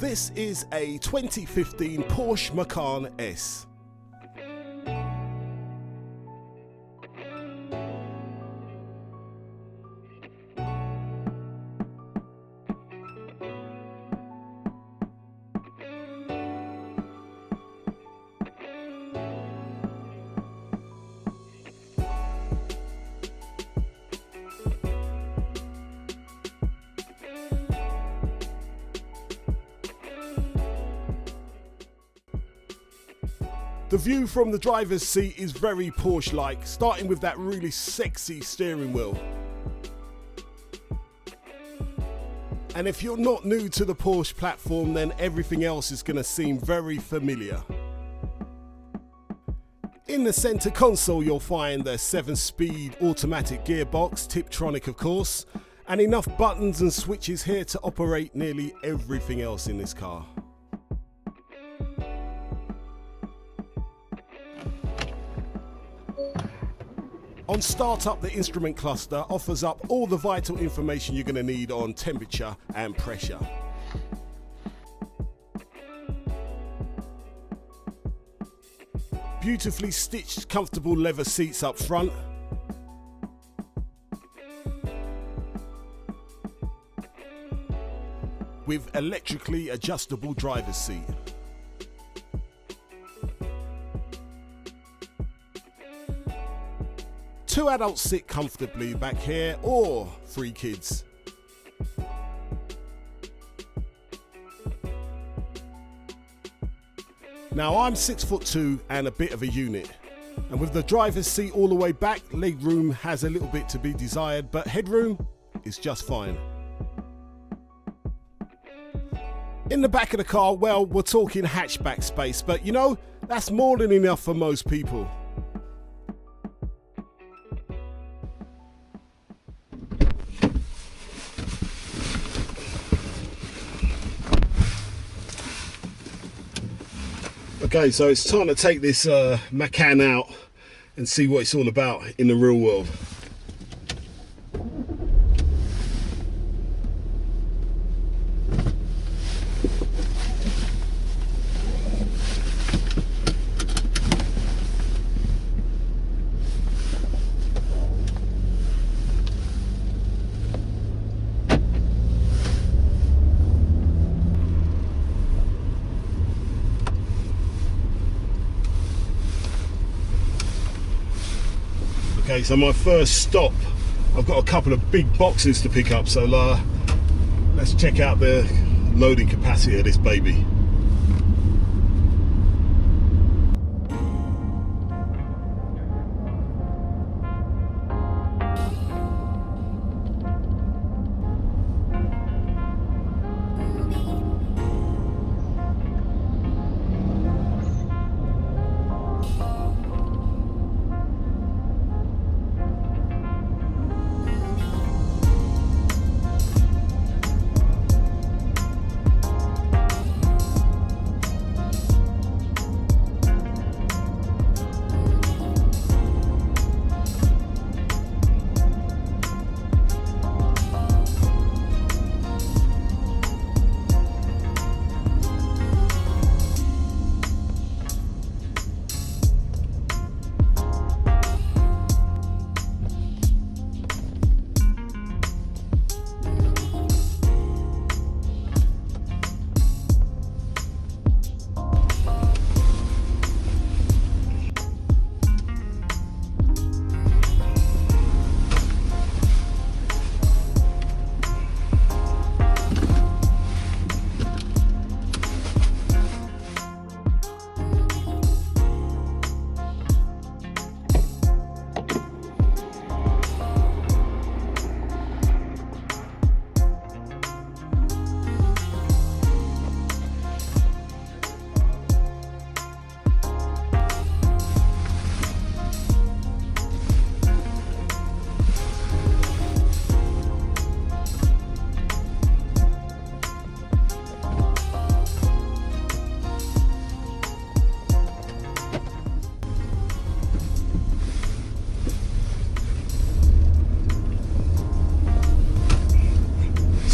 This is a 2015 Porsche Macan S. The view from the driver's seat is very Porsche-like, starting with that really sexy steering wheel. And if you're not new to the Porsche platform, then everything else is going to seem very familiar. In the center console, you'll find the 7-speed automatic gearbox, Tiptronic of course, and enough buttons and switches here to operate nearly everything else in this car. On startup, the instrument cluster offers up all the vital information you're going to need on temperature and pressure. Beautifully stitched, comfortable leather seats up front. With electrically adjustable driver's seat. Two adults sit comfortably back here, or 3 kids. Now I'm 6'2" and a bit of a unit, and with the driver's seat all the way back, leg room has a little bit to be desired, but headroom is just fine. In the back of the car, well, we're talking hatchback space, but you know, that's more than enough for most people. Okay, so it's time to take this Macan out and see what it's all about in the real world. Okay, so my first stop, I've got a couple of big boxes to pick up, so let's check out the loading capacity of this baby.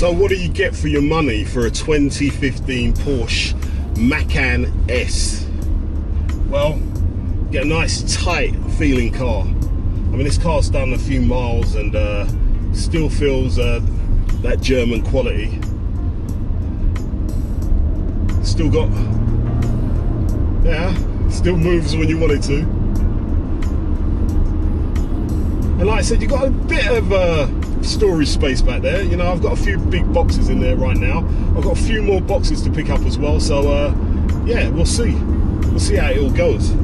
So what do you get for your money for a 2015 Porsche Macan S? Well, you get a nice tight feeling car. I mean, this car's done a few miles and still feels that German quality. Still got, yeah, still moves when you want it to. And like I said, you've got a bit of storage space back there. You know, I've got a few big boxes in there right now. I've got a few more boxes to pick up as well. So yeah, we'll see. We'll see how it all goes.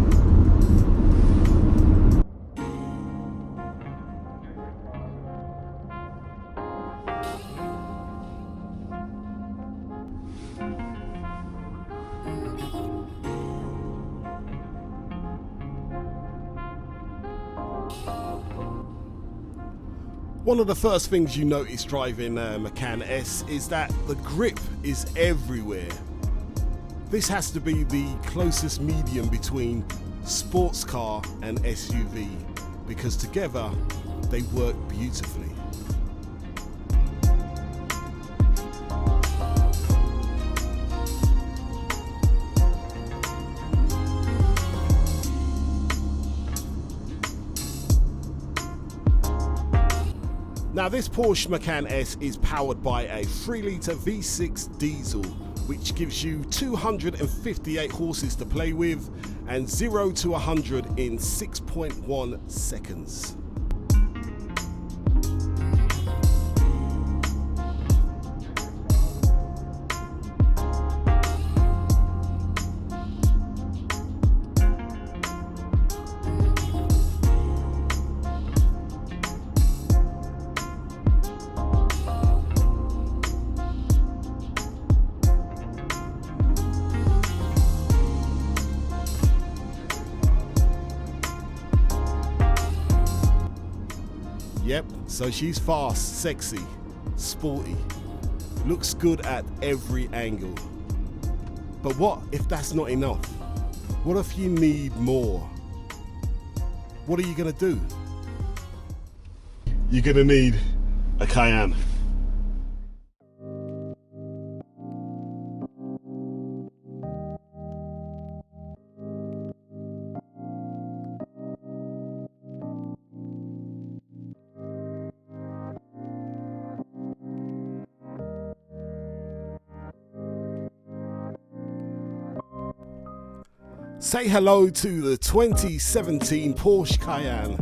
One of the first things you notice driving a Macan S is that the grip is everywhere. This has to be the closest medium between sports car and SUV, because together they work beautifully. Now this Porsche Macan S is powered by a 3-litre V6 diesel, which gives you 258 horses to play with and 0 to 100 in 6.1 seconds. Yep, so she's fast, sexy, sporty, looks good at every angle. But what if that's not enough? What if you need more? What are you gonna do? You're gonna need a Cayenne. Say hello to the 2017 Porsche Cayenne.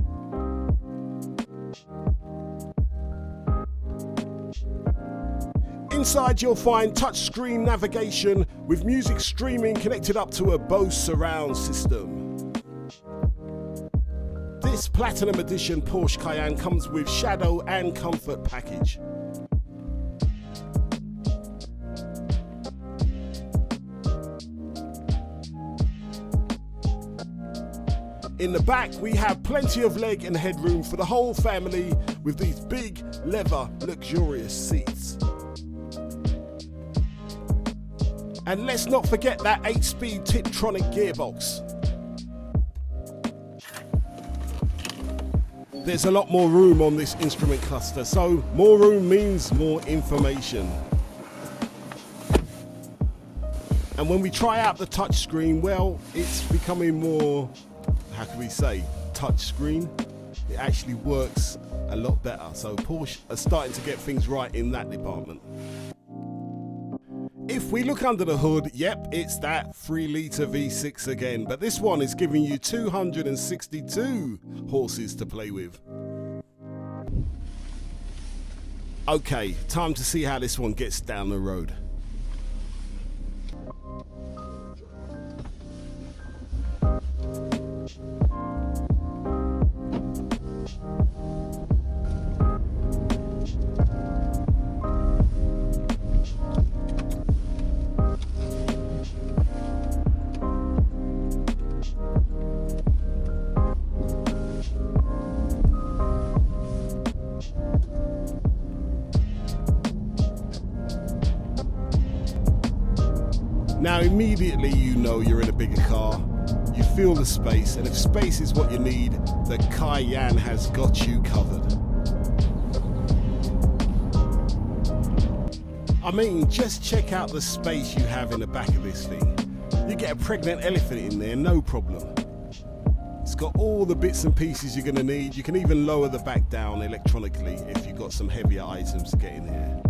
Inside you'll find touchscreen navigation with music streaming connected up to a Bose surround system. This Platinum Edition Porsche Cayenne comes with Shadow and Comfort package. In the back, we have plenty of leg and headroom for the whole family with these big, leather, luxurious seats. And let's not forget that 8-speed Tiptronic gearbox. There's a lot more room on this instrument cluster, so more room means more information. And when we try out the touchscreen, well, it's becoming more, how can we say, touchscreen. It actually works a lot better. So Porsche are starting to get things right in that department. If we look under the hood, yep, it's that 3-litre V6 again, but this one is giving you 262 horses to play with. Okay, time to see how this one gets down the road. Now immediately you know you're in a bigger car, you feel the space, and if space is what you need, the Cayenne has got you covered. I mean, just check out the space you have in the back of this thing. You get a pregnant elephant in there, no problem. It's got all the bits and pieces you're going to need. You can even lower the back down electronically if you've got some heavier items to get in here.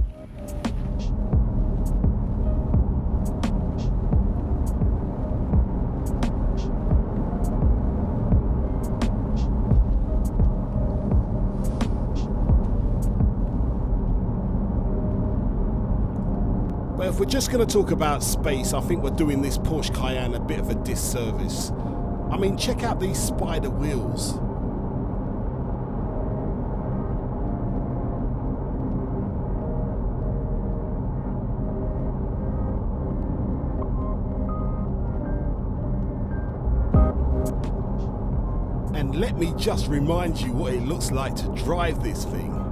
But if we're just going to talk about space, I think we're doing this Porsche Cayenne a bit of a disservice. I mean, check out these spider wheels. And let me just remind you what it looks like to drive this thing.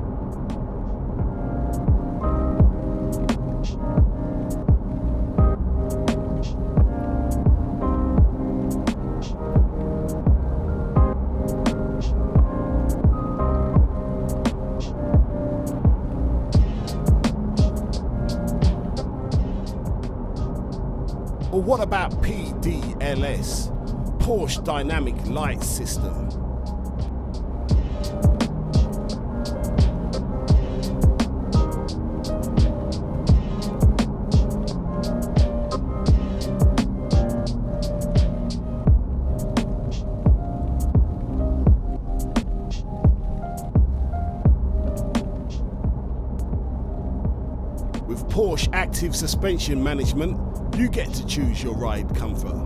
Or what about PDLS, Porsche Dynamic Light System? With Porsche Active Suspension Management, you get to choose your ride comfort.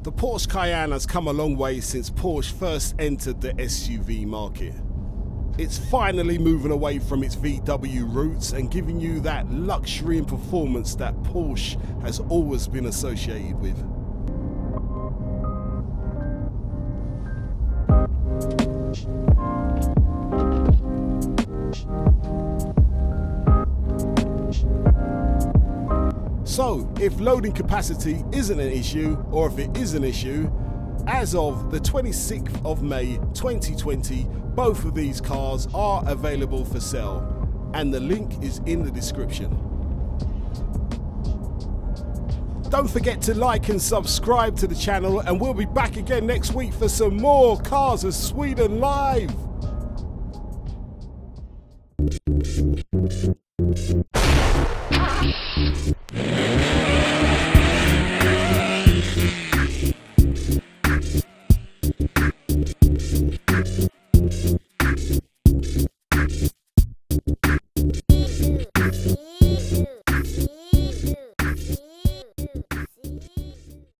The Porsche Cayenne has come a long way since Porsche first entered the SUV market. It's finally moving away from its VW roots and giving you that luxury and performance that Porsche has always been associated with. So, if loading capacity isn't an issue, or if it is an issue, as of the 26th of May 2020, both of these cars are available for sale, and the link is in the description. Don't forget to like and subscribe to the channel, and we'll be back again next week for some more Cars of Sweden Live. Yeah.